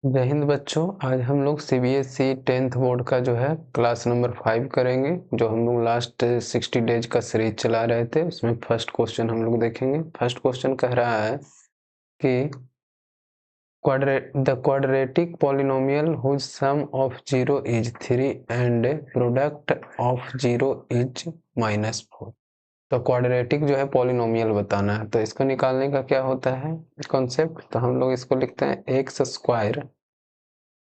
जय हिंद बच्चों। आज हम लोग सीबीएसई 10th बोर्ड का जो है क्लास नंबर 5 करेंगे। जो हम लोग लास्ट 60 डेज का सीरीज चला रहे थे उसमें फर्स्ट क्वेश्चन हम लोग देखेंगे। फर्स्ट क्वेश्चन कह रहा है कि the quadratic polynomial whose sum of 0 is 3 and product of 0 is -4। तो क्वाड्रेटिक जो है पॉलिनोमियल बताना है, तो इसको निकालने का क्या होता है कॉन्सेप्ट। तो हम लोग इसको लिखते हैं x square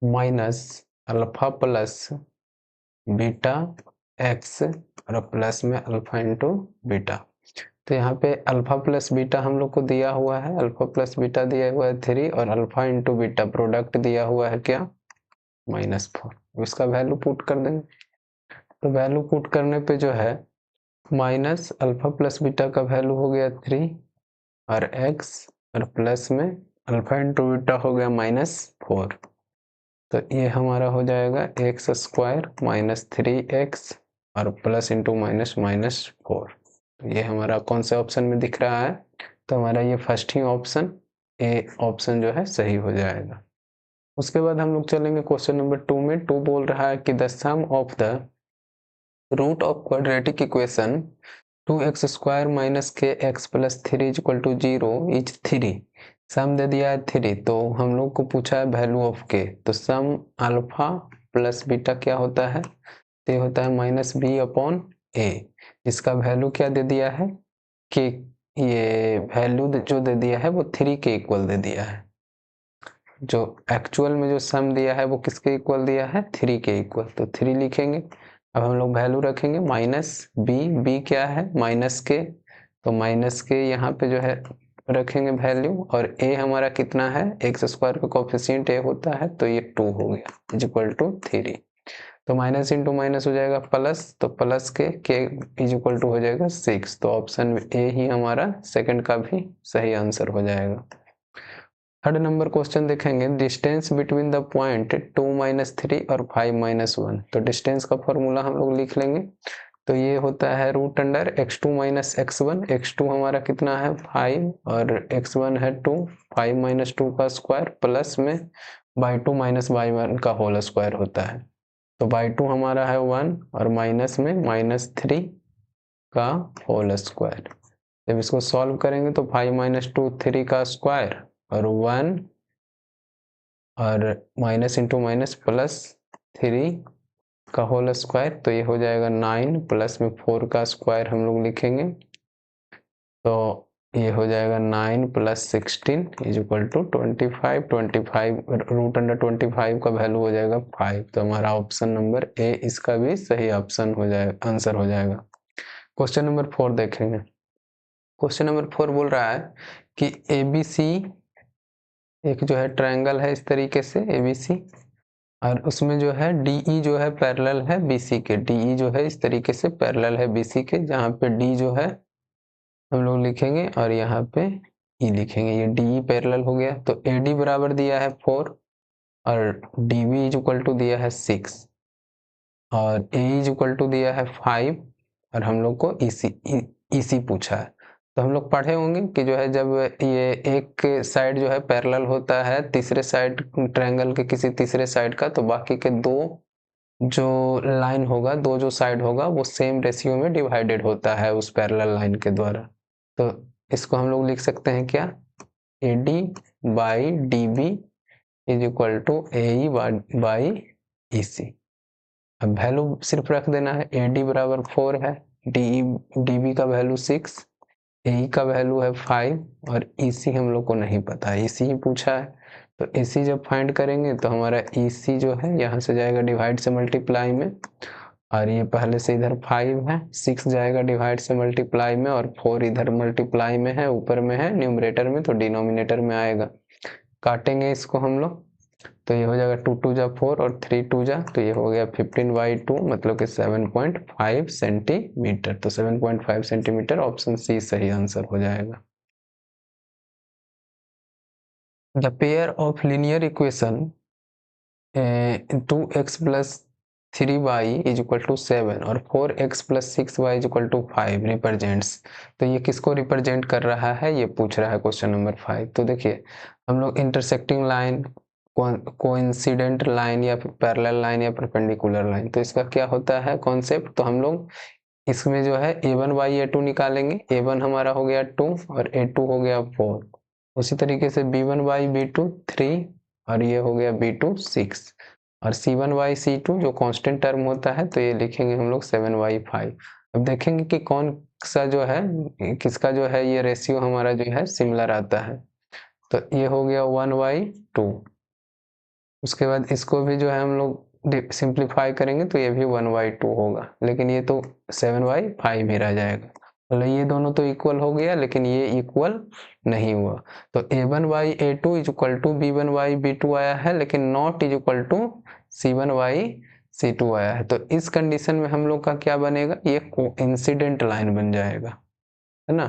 minus alpha plus beta x और प्लस में अल्फा इंटू बीटा। तो यहाँ पे अल्फा प्लस बीटा हम लोग को दिया हुआ है, अल्फा प्लस बीटा दिया हुआ है 3 और अल्फा इंटू बीटा प्रोडक्ट दिया हुआ है क्या -4। इसका वैल्यू पुट कर देंगे। तो वैल्यू पुट करने पे जो है माइनस अल्फा प्लस बीटा का वैल्यू हो गया 3 और एक्स और प्लस में अल्फा इंटू बीटा हो गया -4। तो ये हमारा हो जाएगा एक्स स्क्वायर माइनस 3x और प्लस इंटू माइनस -4। ये हमारा कौन से ऑप्शन में दिख रहा है? तो हमारा ये first he option A option जो है सही हो जाएगा। उसके बाद हम लोग चलेंगे क्वेश्चन नंबर 2 में। 2 बोल रहा है कि the sum of the root of quadratic equation 2x square minus k x plus 3 is equal to 0 is 3। Sum दे दिया है 3, तो हम लोग को पूछा है वैल्यू ऑफ के। तो सम अल्फा प्लस बीटा क्या होता है? तो ये होता है माइनस बी अपॉन ए। इसका वैल्यू क्या दे दिया है कि ये वैल्यू जो दे दिया है वो 3 के इक्वल दे दिया है। जो एक्चुअल में जो सम दिया है वो किसके इक्वल दिया है? 3 के इक्वल। तो 3 लिखेंगे। अब हम लोग वैल्यू रखेंगे माइनस बी क्या है? माइनस के। तो माइनस के यहाँ पे जो है रखेंगे वैल्यू, और ए हमारा कितना है? एक्स स्क्वायर का कोफिशिएंट ए होता है, तो ये 2 हो गया इज इक्वल टू 3। तो माइनस इंटू माइनस हो जाएगा प्लस, तो प्लस के इज इक्वल टू हो जाएगा 6। तो ऑप्शन ए ही हमारा सेकंड का भी सही आंसर हो जाएगा। थर्ड नंबर क्वेश्चन देखेंगे। डिस्टेंस बिटवीन द पॉइंट 2 -3 और 5 -1। तो डिस्टेंस का फॉर्मूला हम लोग लिख लेंगे। तो ये होता है root under x2 minus x1। x2 हमारा कितना है? 5 और x1 है 2। 5 - 2 का स्क्वायर प्लस में बाई 2 माइनस बाई 1 का होल स्क्वायर होता है। तो बाई 2 हमारा है 1 और माइनस में -3 का होल स्क्वायर। जब इसको सॉल्व करेंगे तो 5 - 2 3 का स्क्वायर और 1 और माइनस इंटू माइनस प्लस 3 का होल स्क्वायर। तो ये हो जाएगा 9 प्लस में 4 का स्क्वायर हम लोग लिखेंगे। तो ये हो जाएगा 9 plus 16 is equal to 25। 25 root under 25 का वैल्यू हो जाएगा 5। तो हमारा ऑप्शन नंबर ए इसका भी सही ऑप्शन हो जाएगा, आंसर हो जाएगा। क्वेश्चन नंबर 4 देखेंगे। क्वेश्चन नंबर 4 बोल रहा है कि ABC एक जो है ट्रायंगल है इस तरीके से ABC, और उसमें जो है DE जो है पैरेलल है BC के। DE जो है इस तरीके से पैरेलल है BC के, जहाँ पे D जो है हम लोग लिखेंगे और यहाँ पे E लिखेंगे। ये DE पैरेलल हो गया। तो AD बराबर दिया है 4 और DB इज इक्वल टू दिया है 6 और AE इज इक्वल टू दिया है 5 और हम लोग को EC पूछा है। तो हम लोग पढ़े होंगे कि जो है जब ये एक साइड जो है पैरेलल होता है तीसरे साइड ट्रायंगल के किसी तीसरे साइड का, तो बाकी के दो जो लाइन होगा, दो जो साइड होगा वो सेम रेशियो में डिवाइडेड होता है उस पैरेलल लाइन के द्वारा। तो इसको हम लोग लिख सकते हैं क्या? AD by DB is equal to AE by EC। अब वैल्यू सिर्फ रख देना है। AD बराबर 4 है, DB का वैल्यू 6, AE का वैल्यू है 5 और EC हम लोग को नहीं पता है, EC ही पूछा है। तो EC जब फाइंड करेंगे तो हमारा EC जो है यहाँ से जाएगा डिवाइड से मल्टीप्लाई में, और ये पहले से इधर 5 है, 6 जाएगा डिवाइड से मल्टीप्लाई में और 4 इधर मल्टीप्लाई में है, ऊपर में है न्यूमरेटर में, तो डिनोमिनेटर में आएगा। काटेंगे इसको हम लोग, तो ये हो जाएगा 2 2 जा 4 और 3 2 जा, तो ये हो गया 15/2 मतलब कि 7.5 सेंटीमीटर। तो 7.5 सेंटीमीटर ऑप्शन सी सही आंसर हो जाएगा। The pair of linear equation 2x plus 3y is equal to 7 और 4x plus 6y is equal to 5 represents. तो ये किसको रिप्रेजेंट कर रहा है ये पूछ रहा है क्वेश्चन नंबर 5। तो देखिए हम लोग इंटरसेक्टिंग लाइन कोइंसिडेंट लाइन या फिर पैरेलल लाइन या परपेंडिकुलर लाइन। तो इसका क्या होता है कॉन्सेप्ट, तो हम लोग इसमें जो है a1 बाई a2 निकालेंगे। a1 हमारा हो गया 2 और a2 हो गया 4। उसी तरीके से b1 बाई b2 3 और ये हो गया b2 6 और c1 बाई c2 जो कांस्टेंट टर्म होता है तो ये लिखेंगे हम लोग 7 बाई 5। अब देखेंगे कि कौन सा जो है किसका जो है ये रेशियो हमारा जो है सिमिलर आता है। तो ये हो गया 1 बाई 2। उसके बाद इसको भी जो है हम लोग सिंप्लीफाई करेंगे तो ये भी 1 बाई 2 होगा, लेकिन ये तो 7 बाई 5 ही रह जाएगा। मतलब ये दोनों तो इक्वल हो गया लेकिन ये इक्वल नहीं हुआ। तो a1 by a2 is equal to b1 by b2 आया है, लेकिन not is equal to c1 by c2 आया है। तो इस कंडीशन में हम लोग का क्या बनेगा, ये कोइंसिडेंट लाइन बन जाएगा, है ना।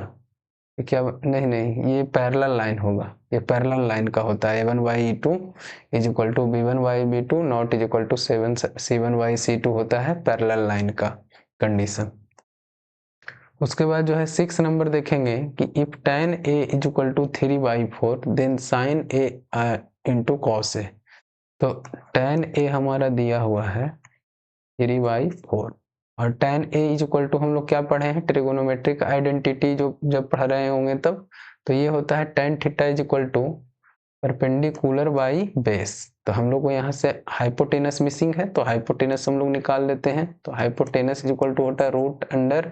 क्या नहीं ये पैरेलल लाइन होगा, ये पैरेलल लाइन का होता है। a1 by e2 is equal to b1 by b2 not is equal to c1 by c2 होता है पैरेलल लाइन का कंडीशन। उसके बाद जो है 6 नंबर देखेंगे कि if tan a is equal to 3 by 4 then sin a into cos a। तो tan a हमारा दिया हुआ है 3 बाई 4 और tan a is equal to हम लोग क्या पढ़े हैं ट्रिगोनोमेट्रिक आइडेंटिटी जो जब पढ़ रहे होंगे तब, तो ये होता है tan theta is equal to perpendicular by base. तो हम लोग को यहाँ से हाइपोटेनस मिसिंग है तो हाइपोटेनस हम लोग निकाल लेते हैं। तो हाइपोटेनस इज इक्वल टू होता है root under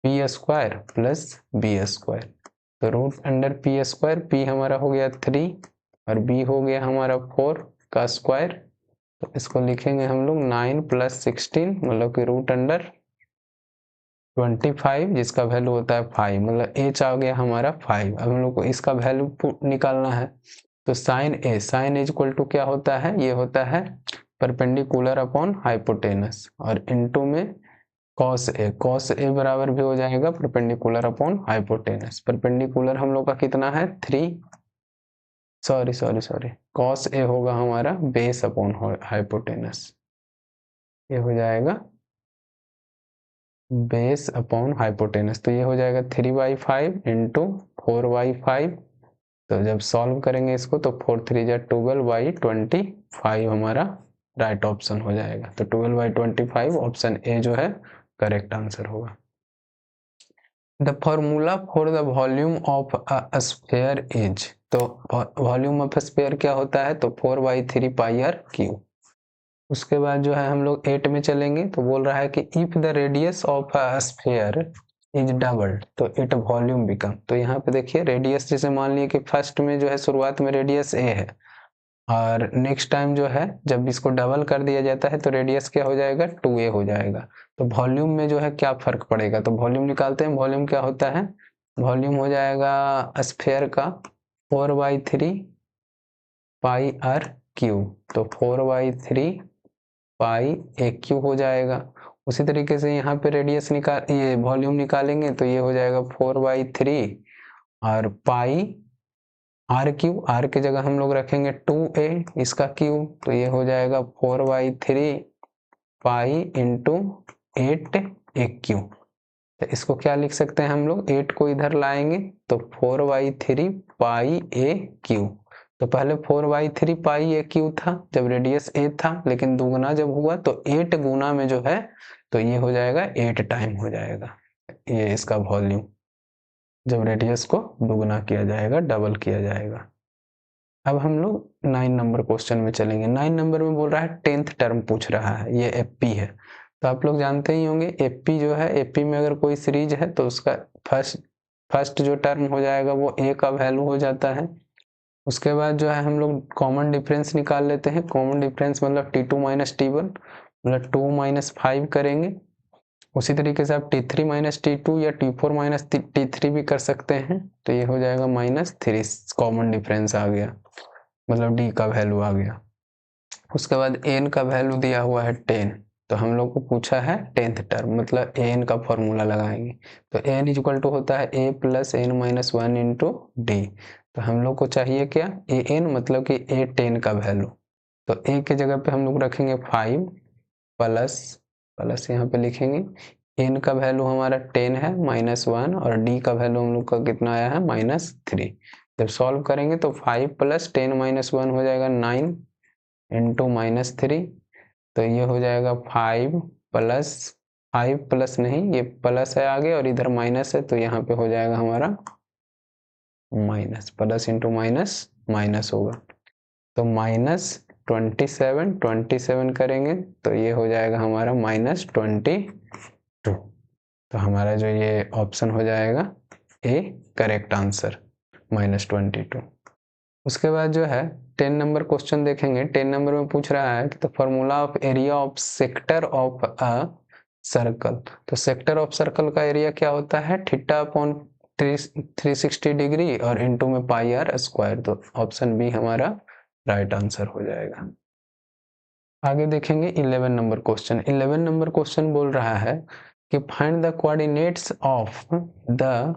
p square plus b square. तो root under p square, p हमारा हो गया 3 और बी हो गया हमारा 4 का स्क्वायर। तो इसको लिखेंगे हम लोग 9 प्लस 16 मतलब कि रूट अंडर 25 जिसका वैल्यू होता है 5, मतलब एच आ गया हमारा 5। अब हम लोग को इसका वैल्यू निकालना है। तो साइन ए इक्वल टू क्या होता है, ये होता है परपेंडिकुलर अपॉन हाइपोटेनस और इनटू में कॉस ए बराबर भी हो जाएगा परपेंडिकुलर अपॉन हाइपोटेनस। परपेंडिकुलर हम लोग का कितना है 3, सॉरी कॉस ए होगा हमारा बेस अपॉन हाइपोटेनस, ये हो जाएगा बेस अपॉन हाइपोटेनस। तो ये हो जाएगा 3 बाई 5 इंटू 4 बाई 5। तो जब सॉल्व करेंगे इसको तो 4 3 जा 12 बाई 25 हमारा राइट ऑप्शन हो जाएगा। तो 12 बाई 25 ऑप्शन ए जो है करेक्ट आंसर होगा। The formula for the volume of a sphere is, तो वॉल्यूम ऑफ स्फीयर क्या होता है, तो 4 बाई 3 पाई आर क्यू। उसके बाद जो है हम लोग 8 में चलेंगे तो बोल रहा है कि if the radius of a sphere is doubled तो इट वॉल्यूम बिकम। तो यहाँ पे देखिए रेडियस जैसे मान लिया कि फर्स्ट में जो है शुरुआत में रेडियस ए है और नेक्स्ट टाइम जो है जब इसको डबल कर दिया जाता है तो रेडियस क्या हो जाएगा 2a हो जाएगा। तो वॉल्यूम में जो है क्या फर्क पड़ेगा, तो वॉल्यूम निकालते हैं। वॉल्यूम क्या होता है, वॉल्यूम हो जाएगा स्फीयर का 4 बाई 3 पाई आर क्यू। तो 4 बाई 3 पाई ए क्यू हो जाएगा। उसी तरीके से यहाँ पे रेडियस ये वॉल्यूम निकालेंगे तो ये हो जाएगा 4 बाई 3 और पाई आर क्यू, आर की जगह हम लोग रखेंगे 2a इसका क्यूब, तो ये हो जाएगा 4 by 3 pi into 8 A Q. तो इसको क्या लिख सकते हैं हम लोग, 8 को इधर लाएंगे तो 4 बाई 3 पाई ए क्यू। तो पहले 4 बाई 3 पाई ए क्यू था जब रेडियस ए था, लेकिन दुगुना जब हुआ तो 8 गुना में जो है तो ये हो जाएगा 8 टाइम हो जाएगा ये इसका वॉल्यूम, जब रेडियस को दुगुना किया जाएगा डबल किया जाएगा। अब हम लोग 9 नंबर क्वेश्चन में चलेंगे। 9 नंबर में बोल रहा है 10th टर्म पूछ रहा है, ये एपी है। तो आप लोग जानते ही होंगे एपी जो है, एपी में अगर कोई सीरीज है तो उसका फर्स्ट जो टर्म हो जाएगा वो ए का वैल्यू हो जाता है। उसके बाद जो है हम लोग कॉमन डिफरेंस निकाल लेते हैं। कॉमन डिफरेंस मतलब T2 माइनस T1 मतलब 2 माइनस 5 करेंगे। उसी तरीके से आप T3 माइनस T2 या T4 माइनस T3 भी कर सकते हैं। तो ये हो जाएगा -3, कॉमन डिफरेंस आ गया मतलब डी का वैल्यू आ गया। उसके बाद एन का वैल्यू दिया हुआ है 10, तो हम लोग को पूछा है 10th टर्म मतलब एन का फॉर्मूला लगाएंगे। तो एन इज इक्वल टू होता है a plus n minus 1 into d. तो हम लोग को चाहिए क्या, ए एन मतलब कि ए 10 का वैल्यू। तो ए के जगह पे हम लोग रखेंगे 5 प्लस यहाँ पे लिखेंगे एन का वैल्यू हमारा 10 है -1 और डी का वैल्यू हम लोग का कितना आया है -3। जब सॉल्व करेंगे तो 5 प्लस 10 माइनस 1 हो जाएगा 9 इंटू -3, तो ये हो जाएगा 5 प्लस नहीं, ये प्लस है आगे और इधर माइनस है, तो यहाँ पे हो जाएगा हमारा minus, plus into minus minus होगा, तो -27 करेंगे तो ये हो जाएगा हमारा -22, तो हमारा जो ये ऑप्शन हो जाएगा ए करेक्ट आंसर -22। उसके बाद जो है 10 नंबर क्वेश्चन देखेंगे। 10 नंबर में पूछ रहा है कि the formula of area of sector of a circle, तो सेक्टर ऑफ सर्कल का एरिया क्या होता है, थीटा अपॉन 360 डिग्री और इनटू में पाई आर स्क्वायर, तो ऑप्शन बी हमारा राइट आंसर हो जाएगा। आगे देखेंगे 11 नंबर क्वेश्चन। 11 नंबर क्वेश्चन बोल रहा है कि find the coordinates of the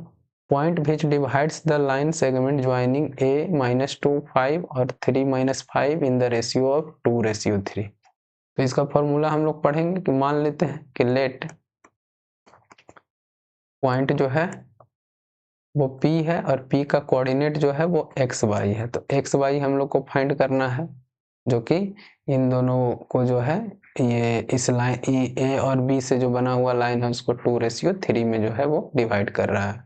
point which divides the line segment joining a -2 5 और 3 -5 इन द रेशियो ऑफ 2:3। तो इसका फॉर्मूला हम लोग पढ़ेंगे कि मान लेते हैं कि लेट पॉइंट जो है वो P है और P का कोऑर्डिनेट जो है वो XY है, तो XY हम लोग को फाइंड करना है, जो कि इन दोनों को जो है ये इस लाइन A और B से जो बना हुआ लाइन है उसको 2:3 में जो है वो डिवाइड कर रहा है।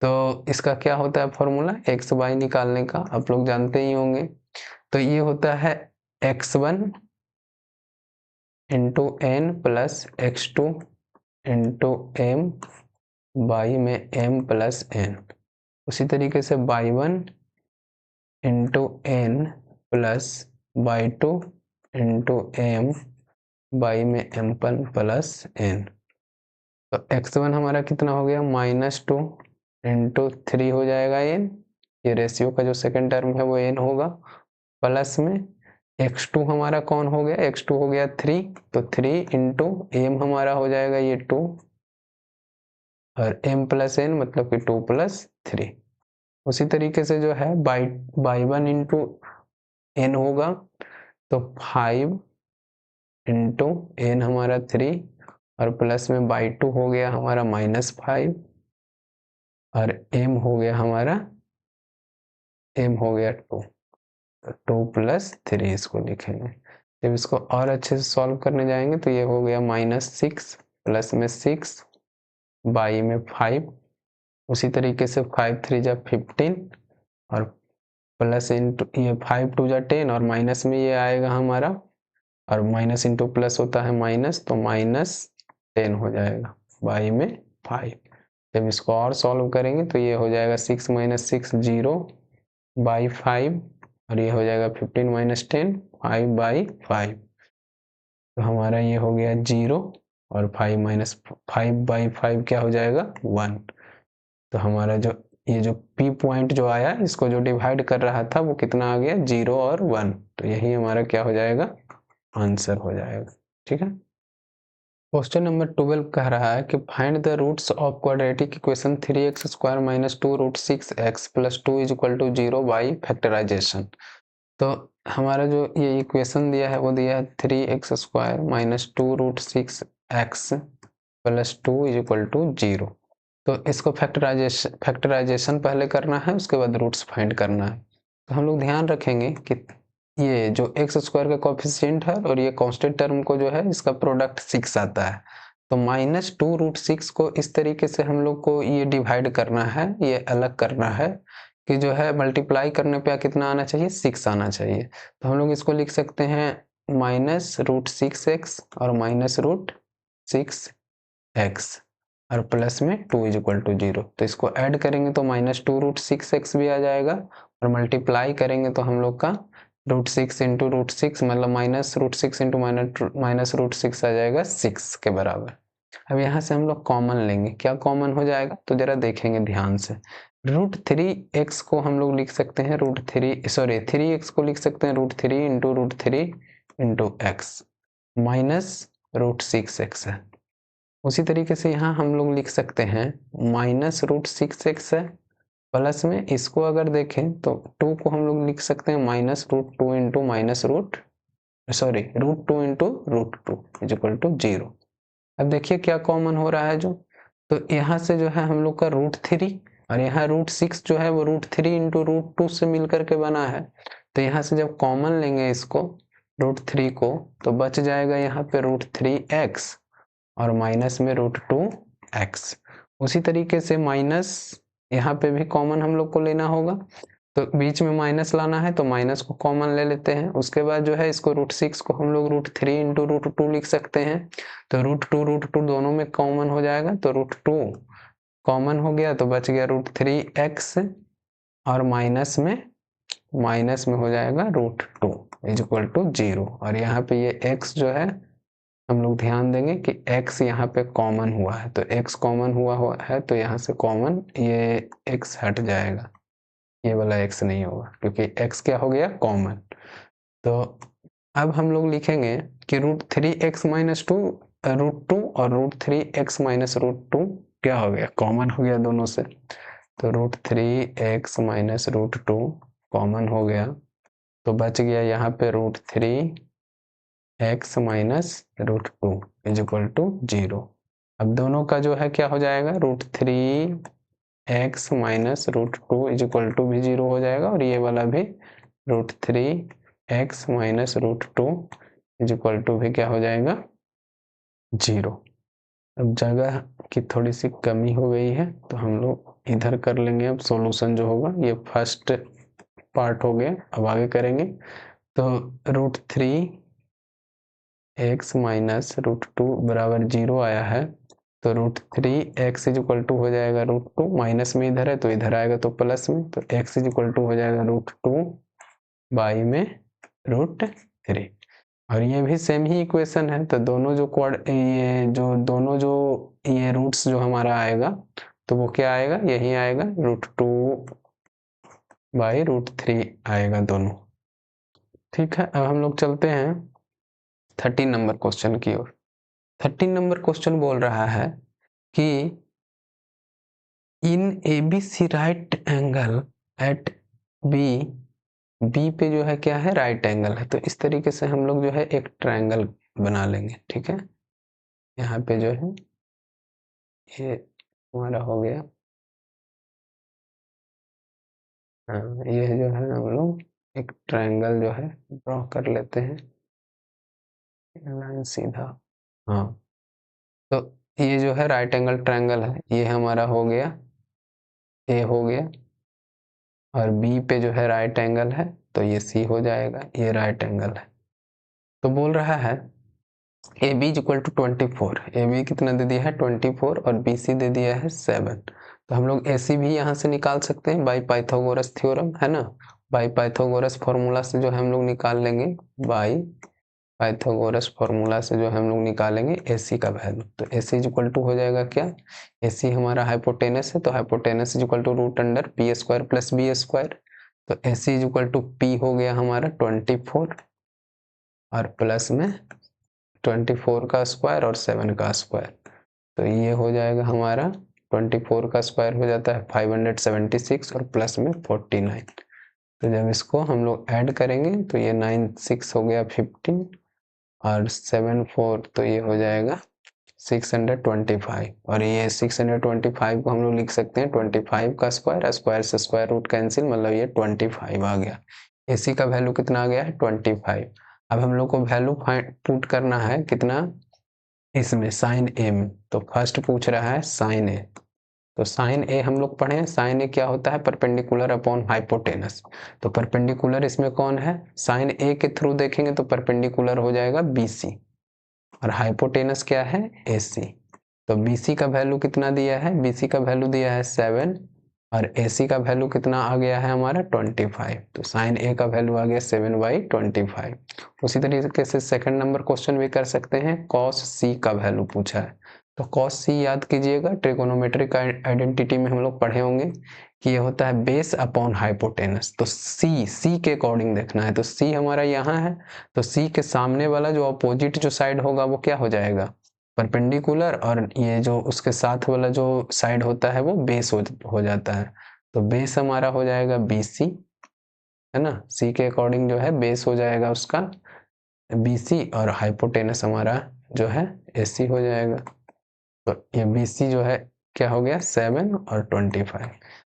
तो इसका क्या होता है फॉर्मूला, XY निकालने का आप लोग जानते ही होंगे, तो ये होता है x1 into n plus x2 into m by में m प्लस n, उसी तरीके से y1 into n plus y2 into m by में m1 प्लस n, तो x1 हमारा कितना हो गया -2 इंटू 3 हो जाएगा n, ये रेशियो का जो सेकंड टर्म है वो n होगा, प्लस में x2 हमारा कौन हो गया, x2 हो गया 3, तो 3 इंटू m हमारा हो जाएगा ये 2 और m प्लस n मतलब कि 2 + 3। उसी तरीके से जो है y1 इंटू n होगा, तो 5 इंटू n हमारा 3 और प्लस में y2 हो गया हमारा -5 और m हो गया हमारा 2, 2 + 3 इसको लिखेंगे। जब इसको और अच्छे से सॉल्व करने जाएंगे तो ये हो गया -6 प्लस में 6 बाई में 5, उसी तरीके से 5 3 जा 15 और प्लस इंटू ये 5 2 जा 10 और माइनस में ये आएगा हमारा, और माइनस इंटू प्लस होता है माइनस, तो -10 हो जाएगा बाई में 5। जब इसको और सॉल्व करेंगे तो ये हो जाएगा 6 - 6 0 बाई 5 और ये हो जाएगा 15 - 10 5/5, तो हमारा ये हो गया 0 और 5 - 5/5 क्या हो जाएगा 1, तो हमारा जो ये जो P पॉइंट जो आया इसको जो डिवाइड कर रहा था वो कितना आ गया 0 और 1, तो यही हमारा क्या हो जाएगा आंसर हो जाएगा। ठीक है, क्वेश्चन नंबर 12 कह रहा है कि find the roots of quadratic equation 3x² - 2√6x + 2 = 0 by factorisation. तो हमारा जो ये इक्वेशन दिया है वो दिया है 3x² - 2√6x + 2 = 0। तो इसको फैक्टराइजेशन पहले करना है, उसके बाद रूट्स फाइंड करना है। तो हम लोग ध्यान रखेंगे कि ये जो x² का कोफिशिएंट है और ये कांस्टेंट टर्म को जो है इसका प्रोडक्ट 6 आता है, तो -2√6 को इस तरीके से हम लोग को ये डिवाइड करना है, ये अलग करना है कि जो है मल्टीप्लाई करने पे कितना आना चाहिए 6 आना चाहिए। तो हम लोग इसको लिख सकते हैं -√6x और -√6x और प्लस में 2 = 0, तो इसको ऐड करेंगे तो -2√6x भी आ जाएगा और मल्टीप्लाई करेंगे तो हम लोग का √6 × √6 मतलब -√6 × -√6 आ जाएगा 6 के बराबर। अब यहाँ से हम लोग कॉमन लेंगे, क्या कॉमन हो जाएगा तो जरा देखेंगे ध्यान से। √3x को हम लोग लिख सकते हैं 3x को लिख सकते हैं √3 × √3 × x -√6x है। उसी तरीके से यहाँ हम लोग लिख सकते हैं -√6x है, प्लस में इसको अगर देखें तो 2 को हम लोग लिख सकते हैं -√2 × 0। अब देखिए क्या कॉमन हो रहा है जो, तो यहाँ से जो है हम लोग का √3 और यहाँ √6 जो है वो √3 इंटू √2 से मिल करके बना है। तो यहाँ से जब कॉमन लेंगे इसको √3 को तो बच जाएगा यहाँ पे √3x और माइनस में √2x। उसी तरीके से माइनस यहाँ पे भी कॉमन हम लोग को लेना होगा, तो बीच में माइनस लाना है तो माइनस को कॉमन ले लेते हैं। उसके बाद जो है इसको √6 को हम लोग √3 इंटू √2 लिख सकते हैं। तो √2 दोनों में कॉमन हो जाएगा, तो √2 कॉमन हो गया तो बच गया √3x और माइनस में हो जाएगा √2 इक्वल टू 0। और यहाँ पे ये x जो है हम लोग ध्यान देंगे कि x यहाँ पे कॉमन हुआ है, तो x कॉमन हुआ है तो यहाँ से कॉमन ये x हट जाएगा, ये वाला x नहीं होगा क्योंकि x क्या हो गया कॉमन। तो अब हम लोग लिखेंगे कि √3x माइनस √2 और √3x माइनस √2 क्या हो गया कॉमन हो गया दोनों से। तो √3x माइनस √2 कॉमन हो गया तो बच गया यहाँ पे √3x माइनस √2 इक्वल टू 0। अब दोनों का जो है क्या हो जाएगा √3x माइनस √2 इक्वल टू भी 0 हो जाएगा और ये वाला भी √3x माइनस √2 इक्वल टू भी क्या हो जाएगा 0। अब जगह की थोड़ी सी कमी हो गई है तो हम लोग इधर कर लेंगे। अब सॉल्यूशन जो होगा ये फर्स्ट पार्ट हो गया, अब आगे करेंगे। तो √3x माइनस √2 बराबर 0 आया है, तो √3x इक्वल टू हो जाएगा √2, माइनस में इधर है तो इधर आएगा तो प्लस में, तो x इक्वल टू हो जाएगा √2 बाई में √3। और ये भी सेम ही इक्वेशन है, तो दोनों जो ये रूट्स जो हमारा आएगा तो वो क्या आएगा, यही आएगा √2 बाई √3 आएगा दोनों। ठीक है, अब हम लोग चलते हैं 13 नंबर क्वेश्चन की ओर। 13 नंबर क्वेश्चन बोल रहा है कि in ABC right angle at B पे जो है क्या है राइट एंगल है। तो इस तरीके से हम लोग जो है एक ट्रायंगल बना लेंगे। ठीक है, यहाँ पे जो है ये हमारा हो गया, हाँ ये जो है हम लोग एक ट्रायंगल जो है ड्रॉ कर लेते हैं, लाइन सीधा। हाँ, तो ये जो है राइट एंगल ट्रायंगल है, ये हमारा हो गया, ए हो गया, और बी पे जो है राइट एंगल है तो ये सी हो जाएगा, ये राइट एंगल है। तो बोल रहा है A B equal to 24, A B कितना दे दिया है 24 और बी सी दे दिया है 7। तो हम लोग ए सी भी यहाँ से निकाल सकते हैं बाई पाइथागोरस थ्योरम, है ना। बाई पाइथागोरस फॉर्मूला से जो हम लोग निकाल लेंगे, बाई पाइथागोरस फॉर्मूला से जो हम लोग निकालेंगे ए सी का वैल्यू। तो ए सी इक्वल टू हो जाएगा क्या, ए सी हमारा हाइपोटेनस है तो hypotenuse equal to √p² plus b²। तो ए सी इक्वल टू पी हो गया हमारा 24 और प्लस में 24 का स्क्वायर और 7 का स्क्वायर। तो ये हो जाएगा हमारा 24 का स्क्वायर हो जाता है 576 और प्लस में 49। तो जब इसको हम लोग ऐड करेंगे तो ये 9 6 हो गया 15 और 7 4 तो ये हो जाएगा 625। और ये 625 को हम लोग लिख सकते हैं 25 का स्क्वायर, स्क्वायर से स्क्वायर रूट कैंसिल, मतलब ये 25 आ गया। AC का वैल्यू कितना आ गया है 25। अब हम लोग को वैल्यू पुट करना है कितना, इसमें साइन ए में। तो फर्स्ट पूछ रहा है साइन ए, तो साइन ए हम लोग पढ़े हैं, साइन ए क्या होता है परपेंडिकुलर अपॉन हाइपोटेनस। तो परपेंडिकुलर इसमें कौन है, साइन ए के थ्रू देखेंगे तो परपेंडिकुलर हो जाएगा BC और हाइपोटेनस क्या है AC। तो BC का वैल्यू कितना दिया है, BC का वैल्यू दिया है 7 और AC का वैल्यू कितना आ गया है हमारा 25। तो साइन ए का वैल्यू आ गया 7/25। उसी तरीके से सेकंड नंबर क्वेश्चन भी कर सकते हैं, कॉस C का वैल्यू पूछा है। तो कॉस C याद कीजिएगा, ट्रिगोनोमेट्रिक आइडेंटिटी में हम लोग पढ़े होंगे कि ये होता है बेस अपॉन हाइपोटेनस। तो C के अकॉर्डिंग देखना है, तो C हमारा यहाँ है, तो C के सामने वाला जो अपोजिट जो साइड होगा वो क्या हो जाएगा परपेंडिकुलर, और ये जो उसके साथ वाला जो साइड होता है वो बेस हो जाता है। तो बेस हमारा हो जाएगा BC, है ना, C के अकॉर्डिंग जो है बेस हो जाएगा उसका BC और हाइपोटेनस हमारा जो है AC हो जाएगा। तो ये BC जो है क्या हो गया 7 और 25।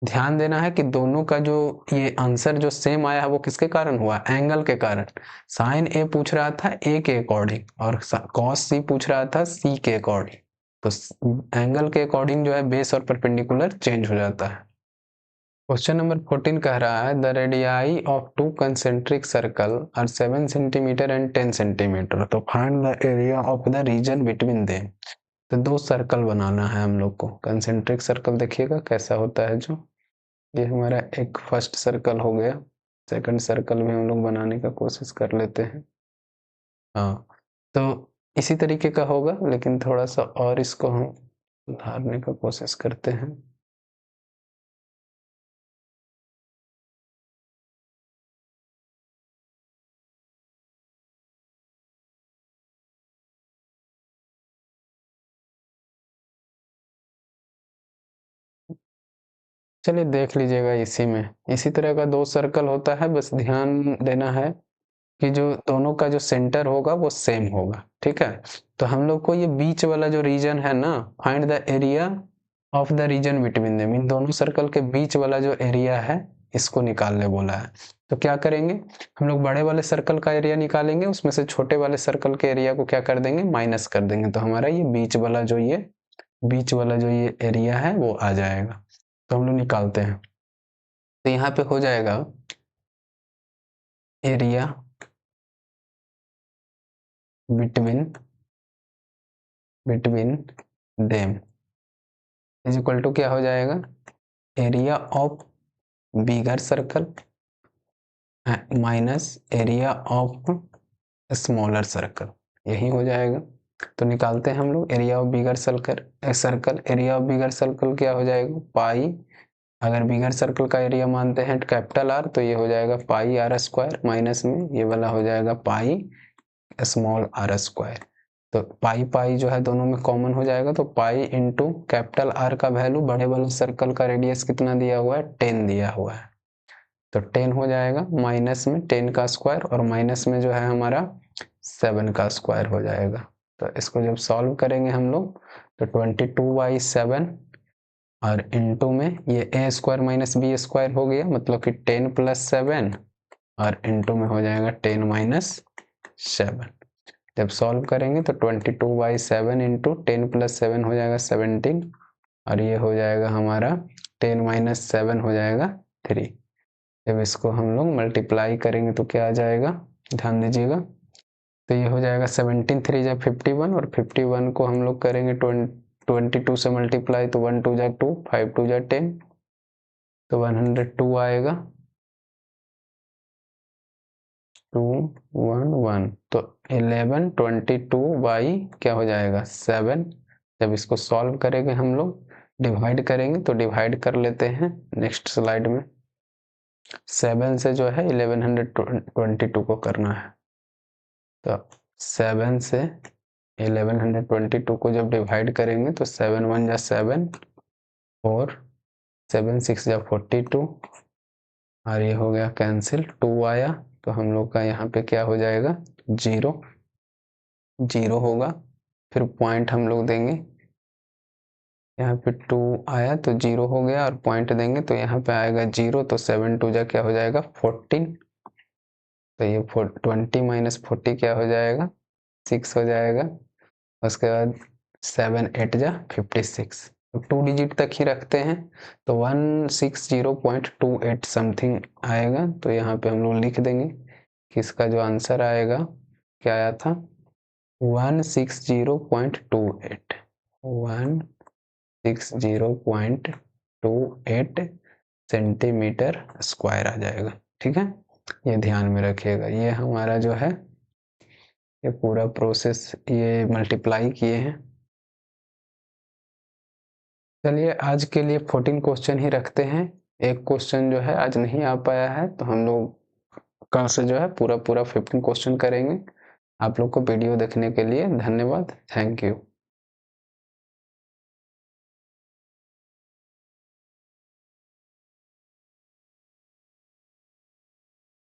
ध्यान देना है कि दोनों का जो ये आंसर जो सेम आया है वो किसके कारण हुआ, एंगल के कारण। साइन ए पूछ रहा था ए के अकॉर्डिंग और कॉस सी पूछ रहा था सी के अकॉर्डिंग, तो एंगल के अकॉर्डिंग जो है बेस और परपेंडिकुलर चेंज हो जाता है। क्वेश्चन नंबर 14 कह रहा है the radii of two concentric circle are 7 centimetre and 10 centimetre, तो find the area of the region between them. तो दो सर्कल बनाना है हम लोग को। कंसेंट्रिक सर्कल देखिएगा कैसा होता है, जो ये हमारा एक फर्स्ट सर्कल हो गया, सेकंड सर्कल भी हम लोग बनाने का कोशिश कर लेते हैं। हाँ, तो इसी तरीके का होगा लेकिन थोड़ा सा और इसको हम सुधारने का कोशिश करते हैं। चलिए देख लीजिएगा इसी में, इसी तरह का दो सर्कल होता है, बस ध्यान देना है कि जो दोनों का जो सेंटर होगा वो सेम होगा, ठीक है। तो हम लोग को ये बीच वाला जो रीजन है ना, find the area of the region between them, इन दोनों सर्कल के बीच वाला जो एरिया है इसको निकालने बोला है। तो क्या करेंगे, हम लोग बड़े वाले सर्कल का एरिया निकालेंगे, उसमें से छोटे वाले सर्कल के एरिया को क्या कर देंगे, माइनस कर देंगे, तो हमारा ये बीच वाला जो ये एरिया है वो आ जाएगा। तो हम लोग निकालते हैं, तो यहाँ पे हो जाएगा area between them is equal to क्या हो जाएगा, area of bigger circle minus area of smaller circle, यही हो जाएगा। तो निकालते हैं हम लोग area of bigger circle area of bigger circle क्या हो जाएगा, पाई, अगर बिगर सर्कल का एरिया मानते हैं कैपिटल आर, तो ये हो जाएगा पाई आर स्क्वायर, माइनस में ये वाला हो जाएगा पाई स्मॉल आर स्क्वायर। तो पाई पाई जो है दोनों में कॉमन हो जाएगा, तो पाई इंटू कैपिटल आर का वैल्यू, बड़े वाले सर्कल का रेडियस कितना दिया हुआ है, 10 दिया हुआ है, तो 10 हो जाएगा, माइनस में 10 का स्क्वायर और माइनस में जो है हमारा 7 का स्क्वायर हो जाएगा। तो इसको जब सॉल्व करेंगे हम लोग तो 22/7 और इंटू में ये ए स्क्वायर माइनस बी स्क्वायर हो गया, मतलब कि 10 + 7 और इंटू में हो जाएगा 10 - 7। जब सॉल्व करेंगे तो 22/7 इंटू 10 + 7 हो जाएगा 17 और ये हो जाएगा हमारा 10 - 7 हो जाएगा 3। जब इसको हम लोग मल्टीप्लाई करेंगे तो क्या आ जाएगा, ध्यान दीजिएगा, तो ये हो जाएगा 17 3 जा 51 और 51 को हम लोग करेंगे 22 से मल्टीप्लाई, तो 1 2 जा 2 5 2 जा 10, तो 102 आएगा, 2 1 1, तो 1122 बाई क्या हो जाएगा 7। जब इसको सॉल्व करेंगे हम लोग डिवाइड करेंगे, तो डिवाइड कर लेते हैं नेक्स्ट स्लाइड में। 7 से जो है 1122 को करना है, तो 7 से 1122 को जब डिवाइड करेंगे तो 7 1 जा 7 और 7 6 जा 42 और ये हो गया कैंसिल, 2 आया, तो हम लोग का यहाँ पे क्या हो जाएगा, 0 0 होगा, फिर पॉइंट हम लोग देंगे, यहाँ पे 2 आया तो 0 हो गया और पॉइंट देंगे तो यहाँ पे आएगा 0, तो 7 2 जा क्या हो जाएगा 14, तो ये 20 - 40 क्या हो जाएगा 6 हो जाएगा, उसके बाद 7 8 जा 56, तो 2 डिजिट तक ही रखते हैं, तो 160.28 समथिंग आएगा, तो यहाँ पे हम लोग लिख देंगे कि इसका जो आंसर आएगा क्या आया था 160.28 160.28 सेंटीमीटर स्क्वायर आ जाएगा, ठीक है। ये ध्यान में रखिएगा, ये हमारा जो है ये पूरा प्रोसेस ये मल्टीप्लाई किए हैं। चलिए आज के लिए 14 क्वेश्चन ही रखते हैं, एक क्वेश्चन जो है आज नहीं आ पाया है, तो हम लोग कल से जो है पूरा 15 क्वेश्चन करेंगे। आप लोग को वीडियो देखने के लिए धन्यवाद, थैंक यू।